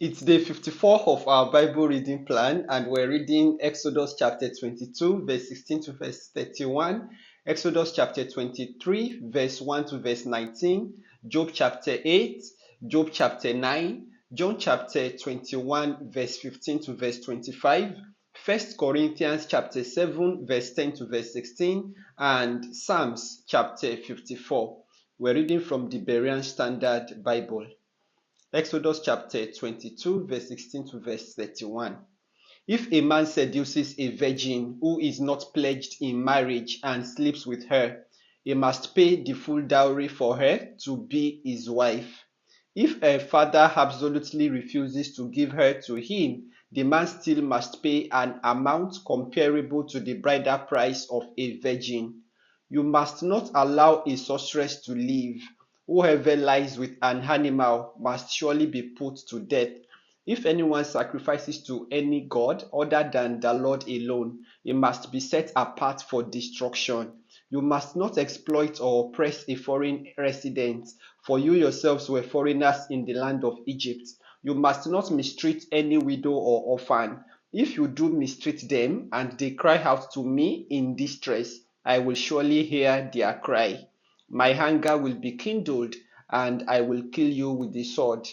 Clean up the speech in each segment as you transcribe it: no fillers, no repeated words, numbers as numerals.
It's day 54 of our Bible reading plan, and we're reading Exodus chapter 22, verse 16 to verse 31, Exodus chapter 23, verse 1 to verse 19, Job chapter 8, Job chapter 9, John chapter 21, verse 15 to verse 25, 1 Corinthians chapter 7, verse 10 to verse 16, and Psalms chapter 54. We're reading from the Berean Standard Bible. Exodus chapter 22, verse 16 to verse 31. If a man seduces a virgin who is not pledged in marriage and sleeps with her, he must pay the full dowry for her to be his wife. If her father absolutely refuses to give her to him, the man still must pay an amount comparable to the bridal price of a virgin. You must not allow a sorceress to live. Whoever lies with an animal must surely be put to death. If anyone sacrifices to any god other than the Lord alone, he must be set apart for destruction. You must not exploit or oppress a foreign resident, for you yourselves were foreigners in the land of Egypt. You must not mistreat any widow or orphan. If you do mistreat them and they cry out to me in distress, I will surely hear their cry. My anger will be kindled, and I will kill you with the sword.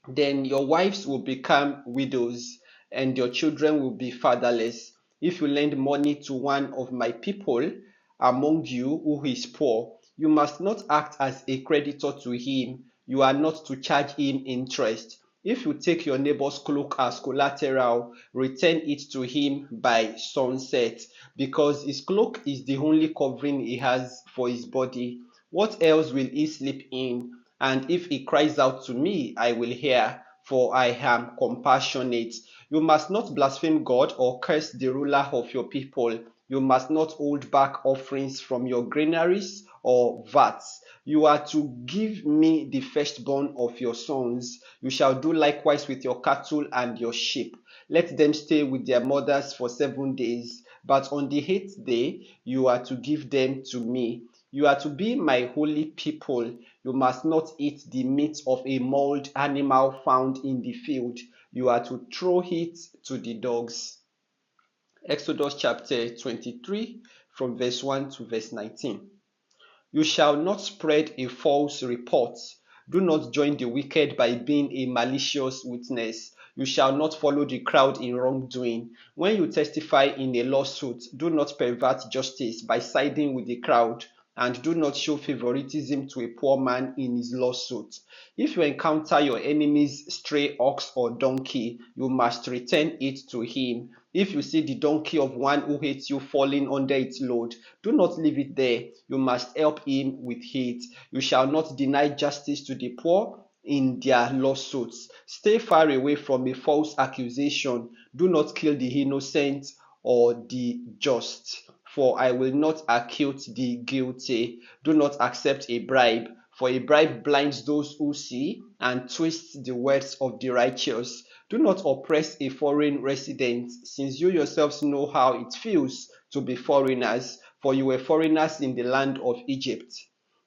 Then your wives will become widows, and your children will be fatherless. If you lend money to one of my people among you who is poor, you must not act as a creditor to him. You are not to charge him interest. If you take your neighbor's cloak as collateral, return it to him by sunset, because his cloak is the only covering he has for his body. What else will he sleep in? And if he cries out to me, I will hear, for I am compassionate. You must not blaspheme God or curse the ruler of your people. You must not hold back offerings from your granaries or vats. You are to give me the firstborn of your sons. You shall do likewise with your cattle and your sheep. Let them stay with their mothers for 7 days. But on the 8th day, you are to give them to me. You are to be my holy people. You must not eat the meat of a mauled animal found in the field. You are to throw it to the dogs. Exodus chapter 23, from verse 1 to verse 19. You shall not spread a false report. Do not join the wicked by being a malicious witness. You shall not follow the crowd in wrongdoing. When you testify in a lawsuit, do not pervert justice by siding with the crowd, and do not show favoritism to a poor man in his lawsuit. If you encounter your enemy's stray ox or donkey, you must return it to him. If you see the donkey of one who hates you falling under its load, do not leave it there. You must help him with it. You shall not deny justice to the poor in their lawsuits. Stay far away from a false accusation. Do not kill the innocent or the just, for I will not acquit the guilty. Do not accept a bribe, for a bribe blinds those who see and twists the words of the righteous. Do not oppress a foreign resident, since you yourselves know how it feels to be foreigners, for you were foreigners in the land of Egypt.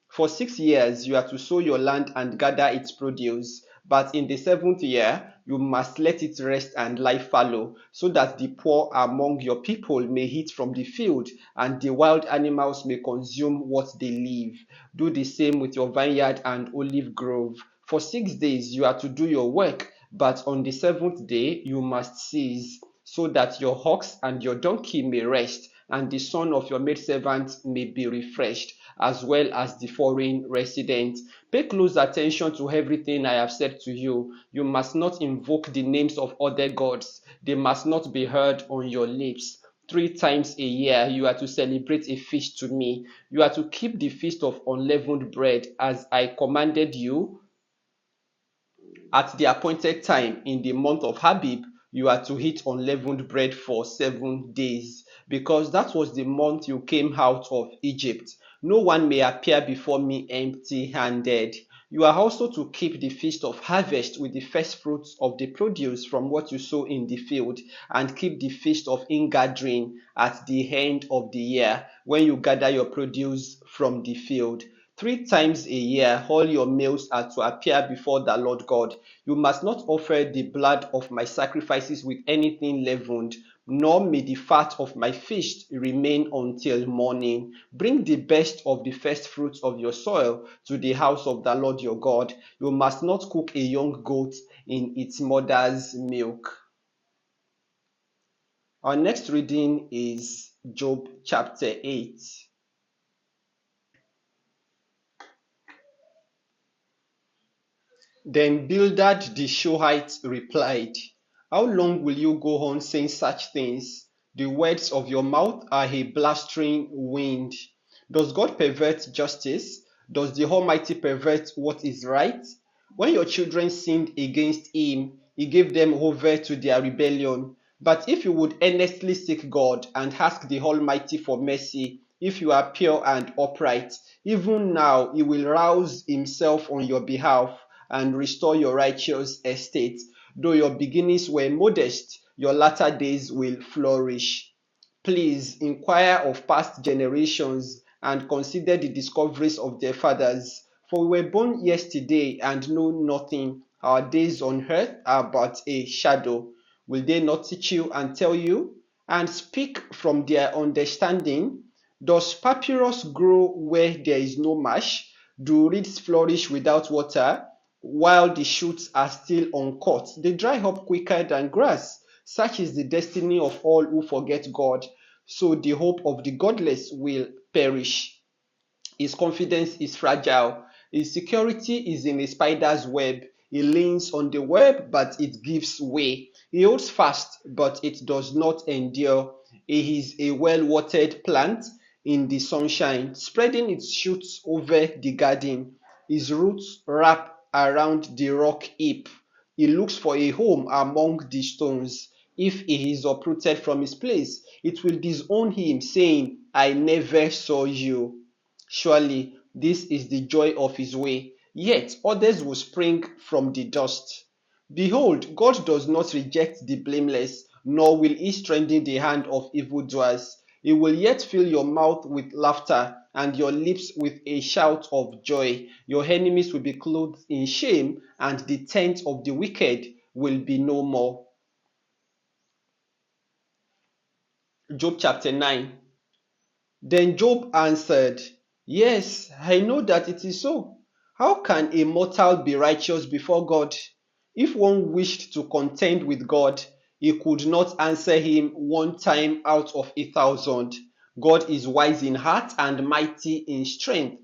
For 6 years you are to sow your land and gather its produce, but in the 7th year you must let it rest and lie fallow, so that the poor among your people may eat from the field, and the wild animals may consume what they leave. Do the same with your vineyard and olive grove. For 6 days you are to do your work, but on the 7th day you must cease, so that your ox and your donkey may rest, and the son of your maidservant may be refreshed, as well as the foreign resident. Pay close attention to everything I have said to you. You must not invoke the names of other gods. They must not be heard on your lips. 3 times a year you are to celebrate a feast to me. You are to keep the feast of unleavened bread, as I commanded you. At the appointed time in the month of Habib, you are to eat unleavened bread for 7 days, because that was the month you came out of Egypt. No one may appear before me empty-handed. You are also to keep the feast of harvest with the first fruits of the produce from what you sow in the field, and keep the feast of ingathering at the end of the year, when you gather your produce from the field. 3 times a year, all your males are to appear before the Lord God. You must not offer the blood of my sacrifices with anything leavened, nor may the fat of my feast remain until morning. Bring the best of the first fruits of your soil to the house of the Lord your God. You must not cook a young goat in its mother's milk. Our next reading is Job chapter 8. Then Bildad the Shuhite replied, How long will you go on saying such things? The words of your mouth are a blustering wind. Does God pervert justice? Does the Almighty pervert what is right? When your children sinned against him, he gave them over to their rebellion. But if you would earnestly seek God and ask the Almighty for mercy, if you are pure and upright, even now he will rouse himself on your behalf and restore your righteous estate. Though your beginnings were modest, your latter days will flourish. Please inquire of past generations and consider the discoveries of their fathers. For we were born yesterday and know nothing. Our days on earth are but a shadow. Will they not teach you and tell you, and speak from their understanding? Does papyrus grow where there is no marsh? Do reeds flourish without water? While the shoots are still uncut, they dry up quicker than grass. Such is the destiny of all who forget God. So the hope of the godless will perish. His confidence is fragile. His security is in a spider's web. He leans on the web, but it gives way. He holds fast, but it does not endure. He is a well-watered plant in the sunshine, spreading its shoots over the garden. His roots wrap around the rock heap. He looks for a home among the stones. If he is uprooted from his place, it will disown him, saying, I never saw you. Surely this is the joy of his way, yet others will spring from the dust. Behold, God does not reject the blameless, nor will he strengthen the hand of evildoers. He will yet fill your mouth with laughter and your lips with a shout of joy. Your enemies will be clothed in shame, and the tent of the wicked will be no more. Job chapter 9. Then Job answered, Yes, I know that it is so. How can a mortal be righteous before God? If one wished to contend with God, he could not answer him one time out of 1,000. God is wise in heart and mighty in strength.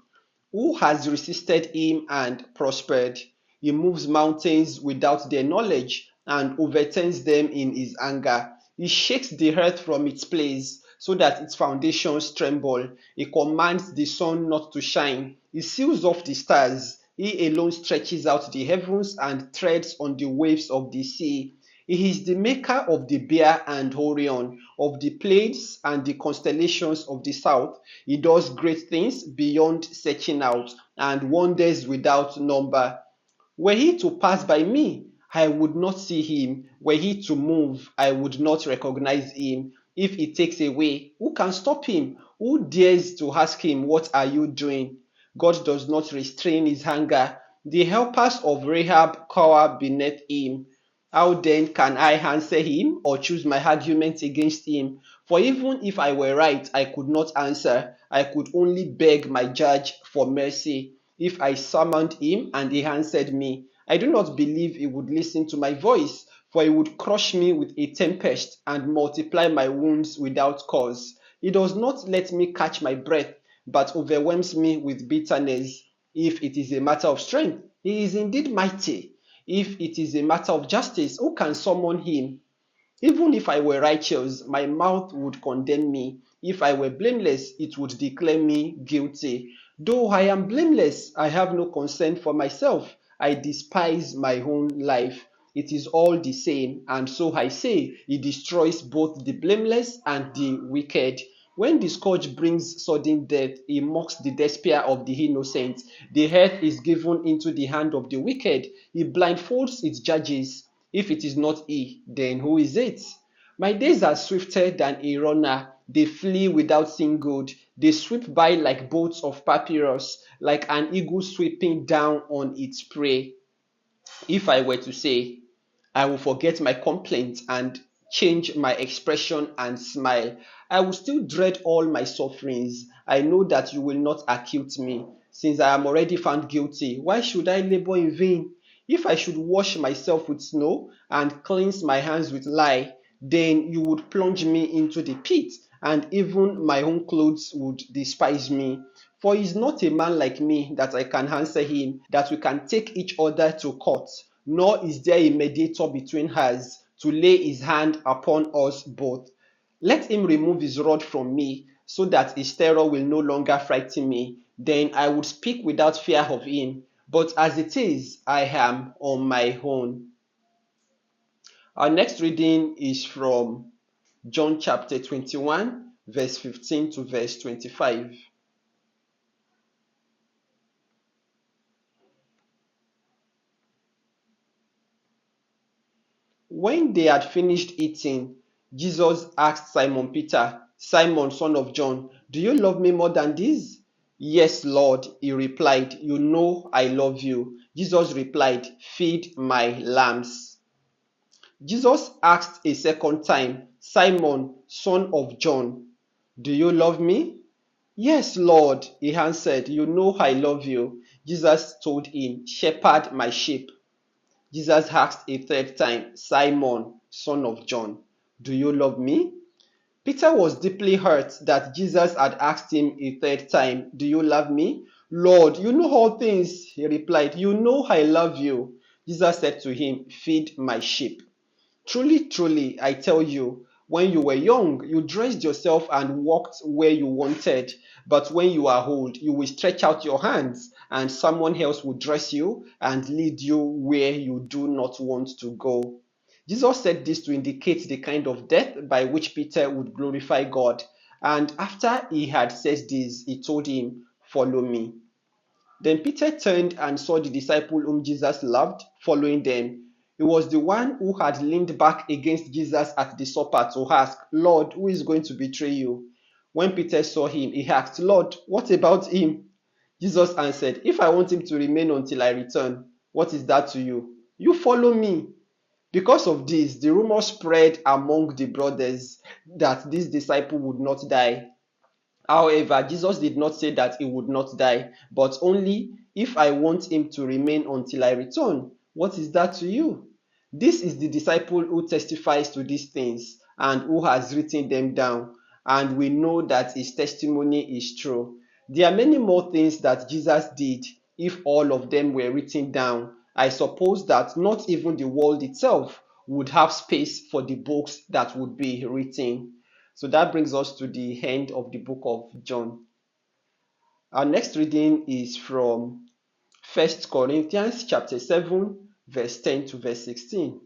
Who has resisted him and prospered? He moves mountains without their knowledge and overturns them in his anger. He shakes the earth from its place so that its foundations tremble. He commands the sun not to shine. He seals off the stars. He alone stretches out the heavens and treads on the waves of the sea. He is the maker of the Bear and Orion, of the Pleiades and the constellations of the south. He does great things beyond searching out, and wonders without number. Were he to pass by me, I would not see him. Were he to move, I would not recognize him. If he takes away, who can stop him? Who dares to ask him, What are you doing? God does not restrain his anger. The helpers of Rahab cower beneath him. How then can I answer him or choose my arguments against him? For even if I were right, I could not answer. I could only beg my judge for mercy. If I summoned him and he answered me, I do not believe he would listen to my voice, for he would crush me with a tempest and multiply my wounds without cause. He does not let me catch my breath, but overwhelms me with bitterness. If it is a matter of strength, he is indeed mighty. If it is a matter of justice, who can summon him? Even if I were righteous, my mouth would condemn me. If I were blameless, it would declare me guilty. Though I am blameless, I have no concern for myself. I despise my own life. It is all the same, and so I say, He destroys both the blameless and the wicked. When the scourge brings sudden death, He mocks the despair of the innocent. The earth is given into the hand of the wicked. He blindfolds its judges. If it is not he, then who is it? My days are swifter than a runner. They flee without seeing good. They sweep by like boats of papyrus, like an eagle sweeping down on its prey. If I were to say, I will forget my complaint and change my expression and smile. I will still dread all my sufferings. I know that you will not acquit me. Since I am already found guilty, why should I labor in vain? If I should wash myself with snow and cleanse my hands with lye, then you would plunge me into the pit, and even my own clothes would despise me. For he is not a man like me that I can answer him, that we can take each other to court, nor is there a mediator between us to lay his hand upon us both. Let him remove his rod from me, so that his terror will no longer frighten me. Then I would speak without fear of him. But as it is, I am on my own. Our next reading is from John chapter 21, verse 15 to verse 25. When they had finished eating, Jesus asked Simon Peter, Simon, son of John, do you love me more than this? Yes, Lord, he replied, you know I love you. Jesus replied, feed my lambs. Jesus asked a second time, Simon, son of John, do you love me? Yes, Lord, he answered, you know I love you. Jesus told him, shepherd my sheep. Jesus asked a third time, Simon, son of John, do you love me? Peter was deeply hurt that Jesus had asked him a third time, do you love me? Lord, you know all things, he replied. You know I love you. Jesus said to him, feed my sheep. Truly, truly, I tell you, when you were young, you dressed yourself and walked where you wanted. But when you are old, you will stretch out your hands, and someone else will dress you and lead you where you do not want to go. Jesus said this to indicate the kind of death by which Peter would glorify God. And after he had said this, he told him, follow me. Then Peter turned and saw the disciple whom Jesus loved following them. He was the one who had leaned back against Jesus at the supper to ask, Lord, who is going to betray you? When Peter saw him, he asked, Lord, what about him? Jesus answered, if I want him to remain until I return, what is that to you? You follow me. Because of this, the rumor spread among the brothers that this disciple would not die. However, Jesus did not say that he would not die, but only if I want him to remain until I return. What is that to you? This is the disciple who testifies to these things and who has written them down, and we know that his testimony is true. There are many more things that Jesus did. If all of them were written down, I suppose that not even the world itself would have space for the books that would be written. So that brings us to the end of the book of John. Our next reading is from 1 Corinthians chapter 7, verse 10 to verse 16.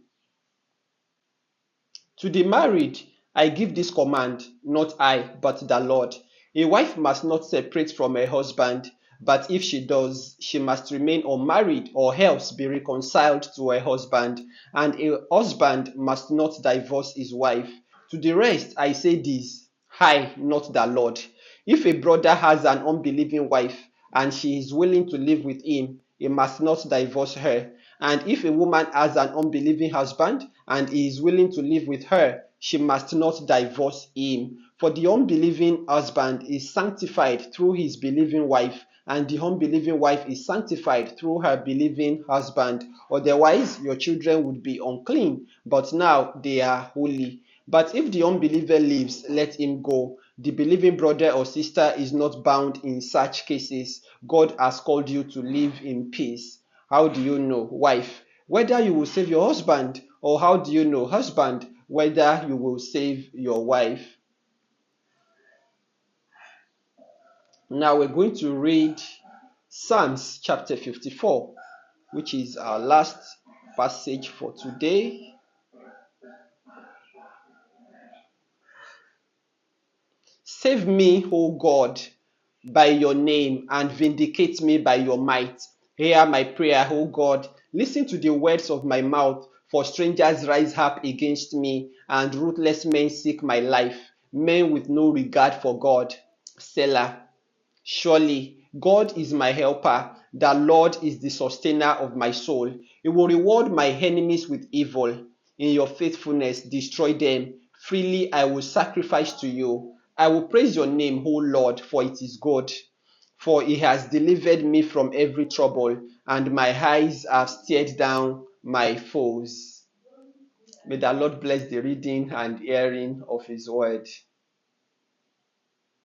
To the married, I give this command, not I, but the Lord. A wife must not separate from her husband, but if she does, she must remain unmarried or else be reconciled to her husband, and a husband must not divorce his wife. To the rest, I say this, I, not the Lord. If a brother has an unbelieving wife, and she is willing to live with him, he must not divorce her. And if a woman has an unbelieving husband, and he is willing to live with her, she must not divorce him. For the unbelieving husband is sanctified through his believing wife, and the unbelieving wife is sanctified through her believing husband. Otherwise, your children would be unclean, but now they are holy. But if the unbeliever lives, let him go. The believing brother or sister is not bound in such cases. God has called you to live in peace. How do you know, wife, whether you will save your husband? Or how do you know, husband, whether you will save your wife? Now we're going to read Psalms chapter 54, which is our last passage for today. Save me, O God, by your name, and vindicate me by your might. Hear my prayer, O God. Listen to the words of my mouth, for strangers rise up against me, and ruthless men seek my life. men with no regard for God. Selah. Surely God is my helper. The Lord is the sustainer of my soul. He will reward my enemies with evil. In your faithfulness, destroy them. Freely I will sacrifice to you. I will praise your name, O Lord, for it is good. For he has delivered me from every trouble, and my eyes have stared down my foes. May the Lord bless the reading and hearing of his word.